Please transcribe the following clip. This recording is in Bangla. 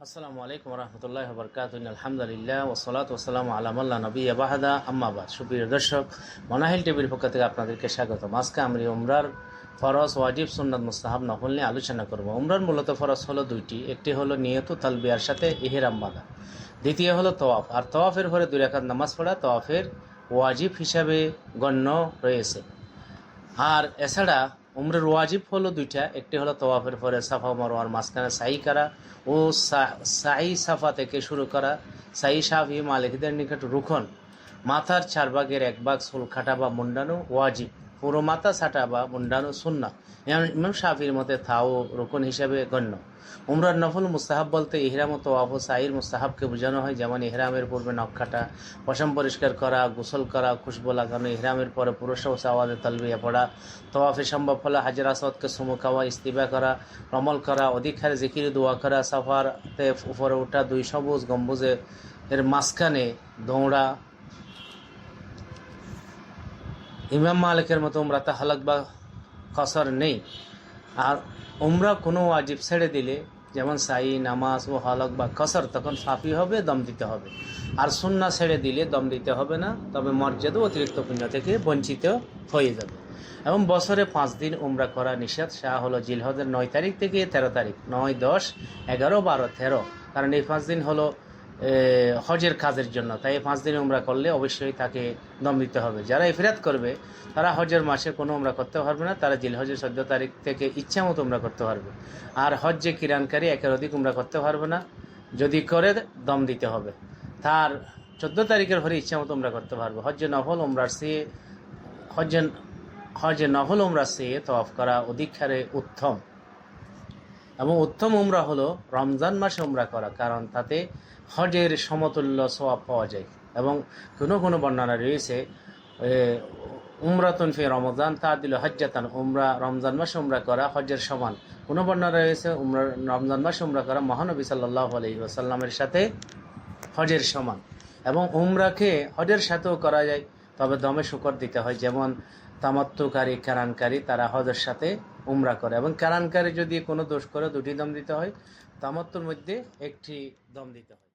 আসসালামু আলাইকুম রহমতুল্লাহ বরকাতুহ। আলহামদুলিল্লাহ ওসলাত ওসালাম আলামাল্লা নবী আবাহাদা আম্মাবাদ। সুপ্রিয় দর্শক, মনাহিল টিভির পক্ষ থেকে আপনাদেরকে স্বাগতম। আজকে আমরা উমরার ফরজ, ওয়াজিব, সুন্নাত, মুস্তাহাব, নফল নিয়ে আলোচনা করব। উমরার মূলত ফরজ হলো দুইটি, একটি হলো নিয়ত তালবিয়ার সাথে ইহরাম বাঁধা, দ্বিতীয় হলো তওয়াফ। আর তওয়াফের পরে 2 রাকাত নামাজ পড়া তওয়াফের ওয়াজিব হিসাবে গণ্য রয়েছে। আর এছাড়া উমরের ওয়াজিব হলো দুইটা, একটি হলো তওয়াফের পরে সাফা মারওয়ার মাঝখানে সাই করা ও সাই সাফা থেকে শুরু করা। সাই শাফি মালিকদের নিকট রুকন, মাথার 4 ভাগের 1 ভাগ চুল কাটা বা মুন্ডানো ওয়াজিব, পুরো মাথা ছাটা বা মুন্ডানো সুন্নাহ। ইমাম শাফির মতে তাও রুকন হিসেবে গণ্য। উমরার নফল মুস্তাহাব বলতে ইহরাম ও তওয়াফ ও সাইর মুস্তাহাবকে বোঝানো হয়, যেমন ইহরামের পূর্বে নখ কাটা, পশম পরিষ্কার করা, গোসল করা, খুশবু লাগানো, ইহরামের পরে পুরুষ ও আওয়াজে তালবিয়া পড়া, তওয়াফে সম্ভব হলে হাজর আসওয়াদকে চুমু খাওয়া, ইস্তিবা করা, রমল করা, অধিক হারে জিকির দোয়া করা, সাফারতে উপরে ওঠা, 2 সবুজ গম্বুজে এর মাঝখানে দৌড়া। ইমাম মালিকের মতো উমরাতে হালাক বা কসর নেই। আর উমরা কোনো ওয়াজিব ছেড়ে দিলে, যেমন সাই, নামাজ ও হালাক বা কসর, তখন সাফি হবে, দম দিতে হবে। আর সুন্না ছেড়ে দিলে দম দিতে হবে না, তবে মর্যাদা অতিরিক্ত পুণ্য থেকে বঞ্চিত হয়ে যাবে। এবং বছরে 5 দিন উমরা করা নিষেধ। সেটা হলো জিলহজের 9 তারিখ থেকে 13 তারিখ, 9, 10, 11, 12, 13। কারণ এই 5 দিন হলো হজের কাজের জন্য, তাই এই 5 দিন উমরা করলে অবশ্যই তাকে দম দিতে হবে। যারা ইফরাত করবে তারা হজের মাসে কোনো উমরা করতে পারবে না, তারা জিলহজের 14 তারিখ থেকে ইচ্ছা মতো উমরা করতে পারবে। আর হজ্জে কিরানকারী 1-এর অধিক উমরা করতে পারবে না, যদি করে দম দিতে হবে। তার 14 তারিখের পরে ইচ্ছা মতো উমরা করতে পারবে। হজ্জে নফল উমরার চেয়ে হজ্জে নফল উমরার চেয়ে তওয়াফ করা অধিক হারে উত্তম। এবং উত্তম উমরা হলো রমজান মাসে উমরা করা, কারণ তাতে হজের সমতুল্য সওয়াব পাওয়া যায়। এবং কোনো বর্ণনা রয়েছে উমরাতুন ফি রমজান তাদিল হজ্জাতান, উমরা রমজান মাসে উমরা করা হজের সমান। কোনো বর্ণনা রয়েছে রমজান মাসে উমরা করা মহানবী সাল্লাল্লাহু আলাইহি ওয়াসাল্লামের সাথে হজের সমান। এবং উমরাকে হজের সাথেও করা যায়, তবে দমে শুকর দিতে হয়। যেমন তামাত্তুকারী, কারানকারী, তারা হজের সাথে উমরা করে। এবং কারানকারী যদি কোনো দোষ করে 2টি দম দিতে হয়, তামাত্তুর মধ্যে 1টি দম দিতে হয়।